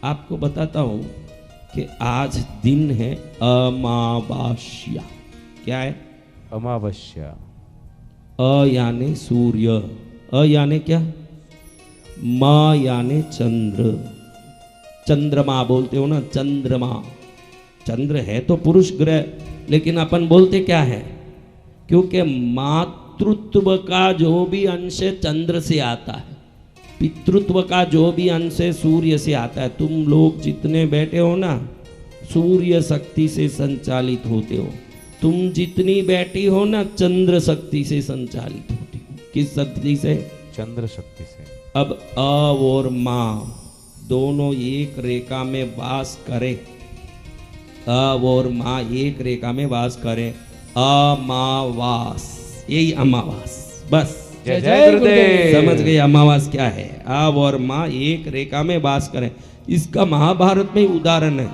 आपको बताता हूं कि आज दिन है अमावास्या। क्या है? अमावस्या। अ यानी सूर्य, अ यानी क्या? म यानी चंद्र। चंद्रमा बोलते हो ना, चंद्रमा। चंद्र है तो पुरुष ग्रह, लेकिन अपन बोलते क्या है? क्योंकि मातृत्व का जो भी अंश चंद्र से आता है, पितृत्व का जो भी अंश सूर्य से आता है। तुम लोग जितने बैठे हो ना, सूर्य शक्ति से संचालित होते हो। तुम जितनी बैठी हो ना, चंद्र शक्ति से संचालित होती हो। किस शक्ति से? चंद्र शक्ति से। अब अ और माँ दोनों एक रेखा में वास करें, अ और माँ एक रेखा में वास करें, अमावास, यही अमावास। बस जय जय गुरुदेव। समझ गए अमावास क्या है? आ और माँ एक रेखा में वास करें। इसका महाभारत में उदाहरण है।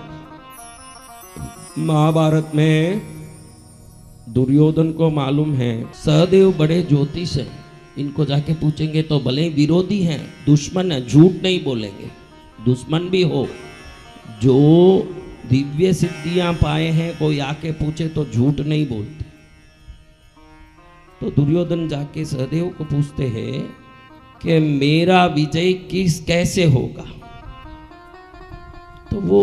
महाभारत में दुर्योधन को मालूम है सहदेव बड़े ज्योतिष हैं, इनको जाके पूछेंगे तो भले विरोधी हैं, दुश्मन है, झूठ नहीं बोलेंगे। दुश्मन भी हो, जो दिव्य सिद्धियां पाए हैं कोई आके पूछे तो झूठ नहीं बोलते। तो दुर्योधन जाके सहदेव को पूछते हैं कि मेरा विजय कैसे होगा? तो वो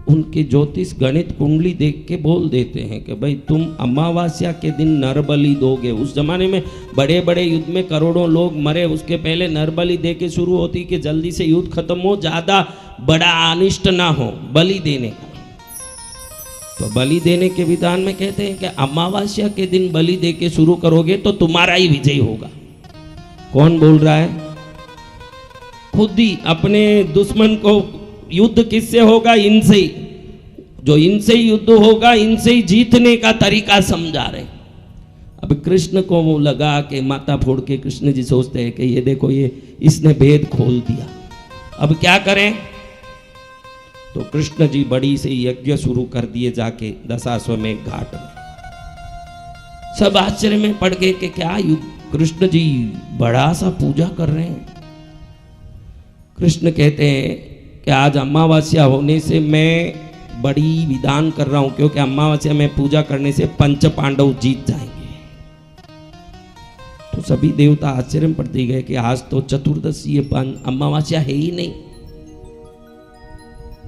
उनके ज्योतिष गणित कुंडली देख के बोल देते हैं कि भाई तुम अमावस्या के दिन नरबलि दोगे। उस जमाने में बड़े बड़े युद्ध में करोड़ों लोग मरे, उसके पहले नरबलि दे के शुरू होती कि जल्दी से युद्ध खत्म हो, ज्यादा बड़ा अनिष्ट ना हो, बलि देने का। तो बलि देने के विधान में कहते हैं कि अमावस्या के दिन बलि दे के शुरू करोगे तो तुम्हारा ही विजय होगा। कौन बोल रहा है? खुद ही। अपने दुश्मन को युद्ध किससे होगा? इनसे ही। जो इनसे ही युद्ध होगा, इनसे ही जीतने का तरीका समझा रहे। अब कृष्ण को वो लगा कि माथा फोड़ के कृष्ण जी सोचते हैं कि ये देखो, ये इसने भेद खोल दिया, अब क्या करें? तो कृष्ण जी बड़ी से यज्ञ शुरू कर दिए जाके दशाश्वमेध घाट में। सब आश्चर्य में पड़ गए कि क्या कृष्ण जी बड़ा सा पूजा कर रहे हैं। कृष्ण कहते हैं कि आज अमावस्या होने से मैं बड़ी विधान कर रहा हूं, क्योंकि अमावस्या में पूजा करने से पंच पांडव जीत जाएंगे। तो सभी देवता आश्चर्य में पड़ गए कि आज तो चतुर्दशी अमावस्या है ही नहीं।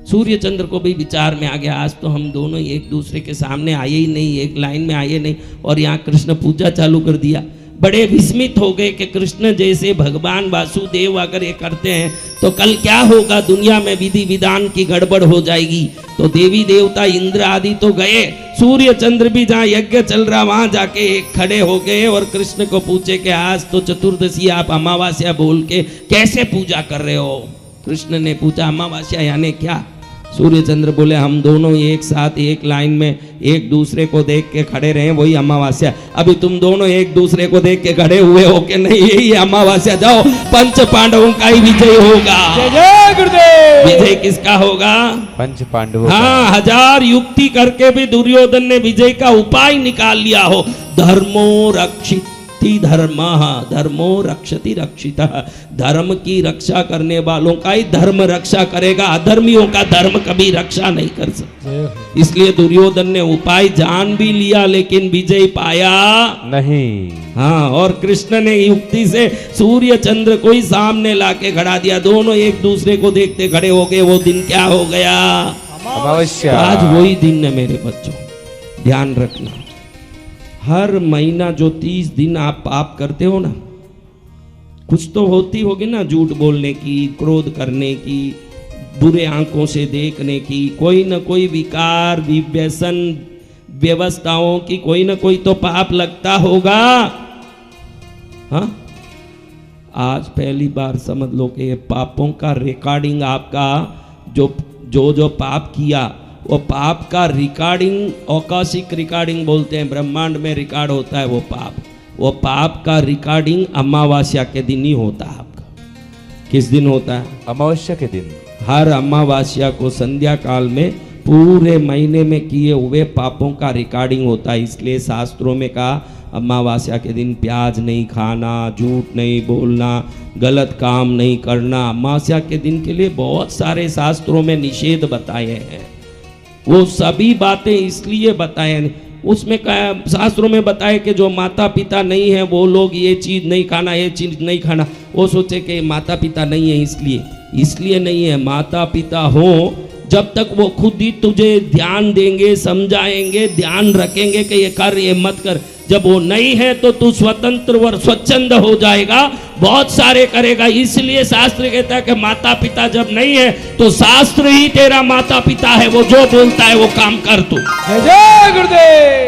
सूर्य चंद्र को भी विचार में आ गया, आज तो हम दोनों एक दूसरे के सामने आए ही नहीं, एक लाइन में आए नहीं, और यहाँ कृष्ण पूजा चालू कर दिया। बड़े विस्मित हो गए कि कृष्ण जैसे भगवान वासुदेव अगर ये करते हैं तो कल क्या होगा? दुनिया में विधि विधान की गड़बड़ हो जाएगी। तो देवी देवता इंद्र आदि तो गए, सूर्य चंद्र भी जहाँ यज्ञ चल रहा वहां जाके एक खड़े हो गए और कृष्ण को पूछे कि आज तो चतुर्दशी, आप अमावस्या बोल के कैसे पूजा कर रहे हो? कृष्ण ने पूछा अमावस्या यानी क्या? सूर्य चंद्र बोले हम दोनों एक साथ एक लाइन में एक दूसरे को देख के खड़े रहे, वही अमावस्या। अभी तुम दोनों एक दूसरे को देख के खड़े हुए हो कि नहीं, यही अमावस्या। जाओ, पंच पांडवों का ही विजय होगा। जय जय गुरुदेव। विजय किसका होगा? पंच पांडवों। हाँ, हजार युक्ति करके भी दुर्योधन ने विजय का उपाय निकाल लिया हो। धर्मो रक्षित धर्म, धर्मो रक्षति रक्षितः। धर्म की रक्षा करने वालों का ही धर्म रक्षा करेगा, अधर्मियों का धर्म कभी रक्षा नहीं कर सकता। इसलिए दुर्योधन ने उपाय जान भी लिया लेकिन विजय पाया नहीं। हाँ, और कृष्ण ने युक्ति से सूर्य चंद्र को ही सामने लाके खड़ा दिया। दोनों एक दूसरे को देखते खड़े हो गए। वो दिन क्या हो गया? अमावस्या। आज वही दिन है मेरे बच्चों, ध्यान रखना। हर महीना जो 30 दिन आप पाप करते हो ना, कुछ तो होती होगी ना, झूठ बोलने की, क्रोध करने की, बुरे आंखों से देखने की, कोई ना कोई विकार, व्यसन, व्यवस्थाओं की कोई ना कोई तो पाप लगता होगा। हाँ, आज पहली बार समझ लो कि पापों का रिकॉर्डिंग आपका जो पाप किया वो पाप का रिकॉर्डिंग, आकाशिक रिकॉर्डिंग बोलते हैं, ब्रह्मांड में रिकॉर्ड होता है वो पाप। वो पाप का रिकॉर्डिंग अमावस्या के दिन ही होता है आपका। किस दिन होता है? अमावस्या के दिन। हर अमावस्या को संध्या काल में पूरे महीने में किए हुए पापों का रिकॉर्डिंग होता है। इसलिए शास्त्रों में कहा अमावस्या के दिन प्याज नहीं खाना, झूठ नहीं बोलना, गलत काम नहीं करना। अमावस्या के दिन के लिए बहुत सारे शास्त्रों में निषेध बताए हैं। वो सभी बातें इसलिए बताए हैं, उसमें शास्त्रों में बताए कि जो माता पिता नहीं है वो लोग ये चीज़ नहीं खाना, ये चीज़ नहीं खाना। वो सोचे कि माता पिता नहीं है इसलिए नहीं है। माता पिता हो जब तक वो खुद ही तुझे ध्यान देंगे, समझाएंगे, ध्यान रखेंगे कि ये कर ये मत कर। जब वो नहीं है तो तू स्वतंत्र व स्वच्छंद हो जाएगा, बहुत सारे करेगा। इसलिए शास्त्र कहता है कि माता पिता जब नहीं है तो शास्त्र ही तेरा माता पिता है, वो जो बोलता है वो काम कर तू। जय जय गुरुदेव।